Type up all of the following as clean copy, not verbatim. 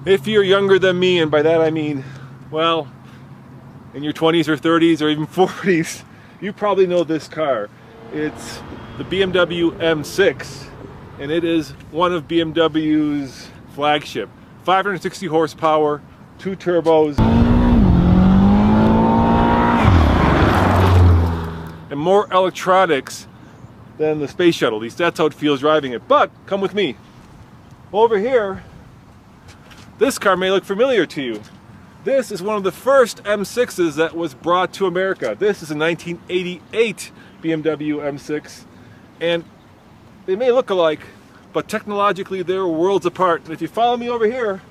If you're younger than me, and by that I mean, well, in your 20s or 30s or even 40s, you probably know this car. It's the BMW M6, and it is one of BMW's flagship. 560 horsepower, 2 turbos, and more electronics than the space shuttle. At least that's how it feels driving it. But come with me. Over here, this car may look familiar to you. This is one of the first M6s that was brought to America. This is a 1988 BMW M6, and they may look alike, but technologically they're worlds apart. And if you follow me over here,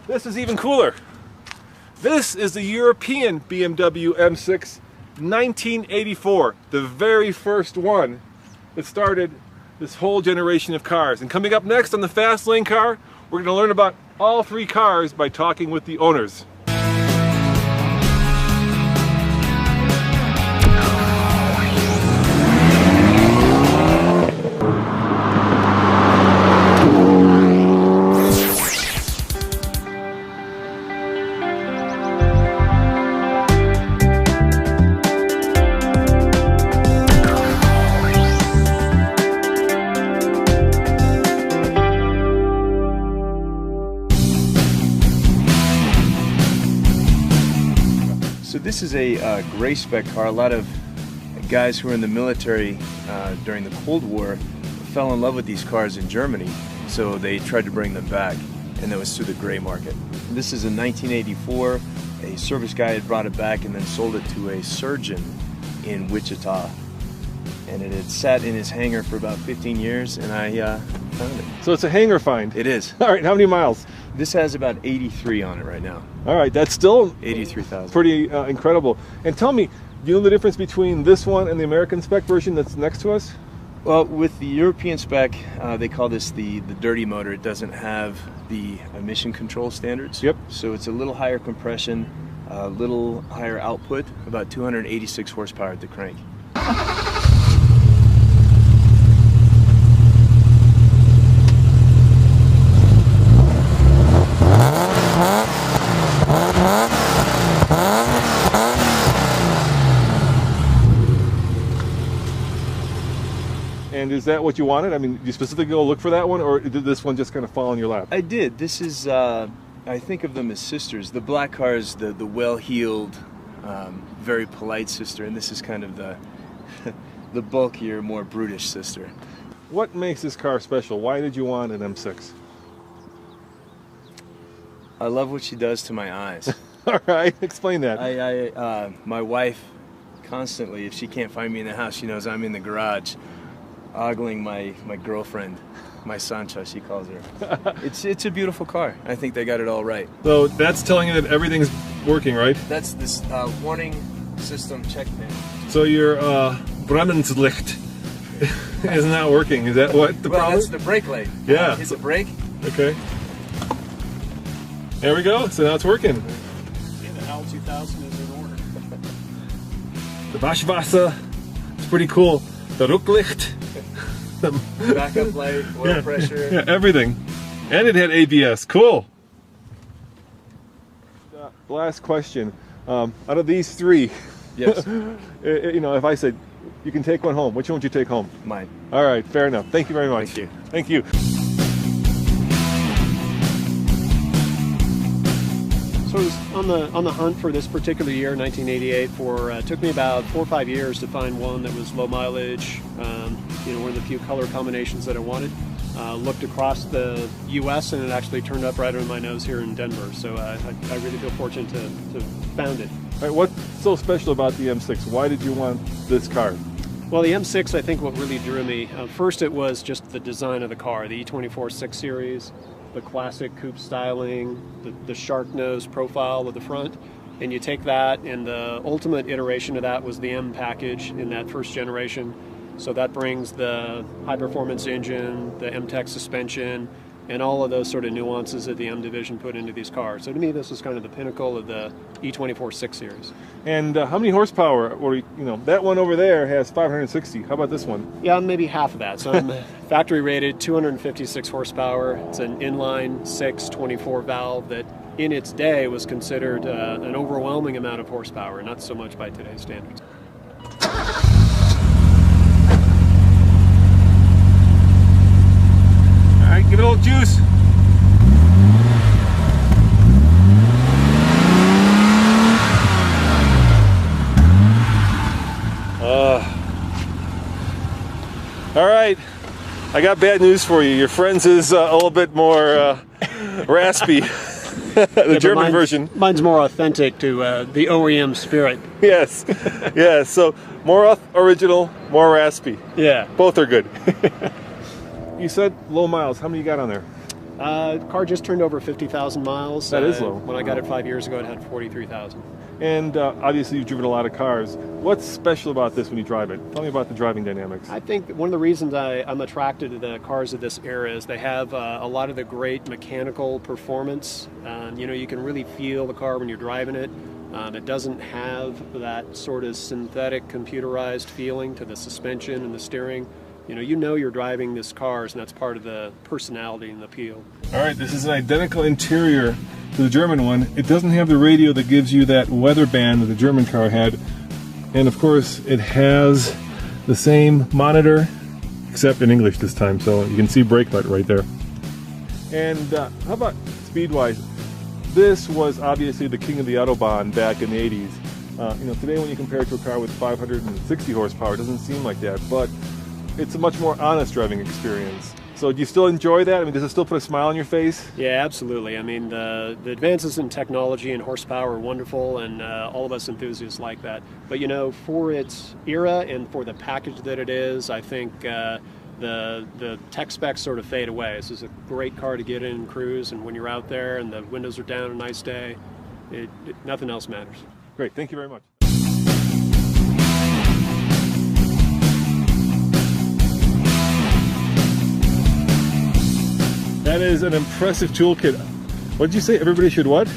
this is even cooler. This is the European BMW M6, 1984, the very first one that started this whole generation of cars. And coming up next on the Fast Lane Car, we're going to learn about all 3 cars by talking with the owners. So this is a gray spec car. A lot of guys who were in the military during the Cold War fell in love with these cars in Germany, so they tried to bring them back, and that was through the gray market. This is a 1984. A service guy had brought it back and then sold it to a surgeon in Wichita, and it had sat in his hangar for about 15 years, and I found it. So it's a hangar find. It is. All right, how many miles? This has about 83 on it right now. All right, that's still 83,000. pretty incredible. And tell me, do you know the difference between this one and the American spec version that's next to us? Well, with the European spec, they call this the dirty motor. It doesn't have the emission control standards. Yep. So it's a little higher compression, a little higher output, about 286 horsepower at the crank. And is that what you wanted? I mean, did you specifically go look for that one, or did this one just kind of fall in your lap? I did. This is, I think of them as sisters. The black car is the well-heeled, very polite sister, and this is kind of the, the bulkier, more brutish sister. What makes this car special? Why did you want an M6? I love what she does to my eyes. All right, explain that. My wife constantly, if she can't find me in the house, she knows I'm in the garage, ogling my girlfriend, my Sancha, she calls her. It's a beautiful car. I think they got it all right. So that's telling you that everything's working, right? That's this warning system check pin. So your Bremslicht is not working. Is that what the problem? That's the brake light. Yeah. Hit the brake. Okay. There we go. So now it's working. Yeah, the HAL 2000 is in order. The Waschwasser. It's pretty cool. The Rücklicht. Backup light, oil pressure. Yeah, everything. And it had ABS. Cool. Last question. Out of these 3, Yes. you know, if I said you can take one home, which one would you take home? Mine. All right, fair enough. Thank you very much. Thank you. Thank you. So I was on the hunt for this particular year, 1988. It took me about 4 or 5 years to find one that was low mileage. One of the few color combinations that I wanted. Looked across the U.S. and it actually turned up right under my nose here in Denver. So I really feel fortunate to found it. All right, what's so special about the M6? Why did you want this car? Well, the M6, I think what really drew me, first it was just the design of the car, the E24 6 Series, the classic coupe styling, the shark nose profile of the front. And you take that, and the ultimate iteration of that was the M package in that first generation. So that brings the high-performance engine, the M-Tech suspension, and all of those sort of nuances that the M division put into these cars. So to me, this is kind of the pinnacle of the E24 6 Series. And how many horsepower? Or, you know, that one over there has 560. How about this one? Yeah, maybe half of that. So I'm factory rated 256 horsepower. It's an inline 6 24 valve that in its day was considered an overwhelming amount of horsepower, not so much by today's standards. All right, give it a little juice. All right, I got bad news for you. Your friend's is a little bit more raspy. The German version. Mine's more authentic to the OEM spirit. Yes, yes. So more original, more raspy. Yeah, both are good. You said low miles. How many you got on there? Car just turned over 50,000 miles. That is low. When I got it 5 years ago, it had 43,000. And obviously you've driven a lot of cars. What's special about this when you drive it? Tell me about the driving dynamics. I think one of the reasons I'm attracted to the cars of this era is they have a lot of the great mechanical performance. You know, you can really feel the car when you're driving it. It doesn't have that sort of synthetic computerized feeling to the suspension and the steering. You know you're driving this car, and that's part of the personality and the appeal. All right, this is an identical interior to the German one. It doesn't have the radio that gives you that weather band that the German car had. And of course, it has the same monitor, except in English this time, so you can see brake light right there. And how about speed-wise? This was obviously the king of the Autobahn back in the 80s. You know, today when you compare it to a car with 560 horsepower, it doesn't seem like that, but it's a much more honest driving experience. So do you still enjoy that? I mean, does it still put a smile on your face? Yeah, absolutely. I mean, the advances in technology and horsepower are wonderful, and all of us enthusiasts like that. But you know, for its era and for the package that it is, I think the tech specs sort of fade away. This is a great car to get in and cruise, and when you're out there and the windows are down, a nice day, nothing else matters. Great, thank you very much. That is an impressive toolkit. What did you say? Everybody should what?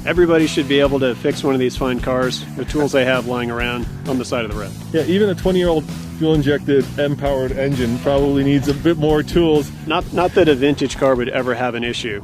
Everybody should be able to fix one of these fine cars with tools they have lying around on the side of the road. Yeah, even a 20-year-old fuel-injected M-powered engine probably needs a bit more tools. Not that a vintage car would ever have an issue.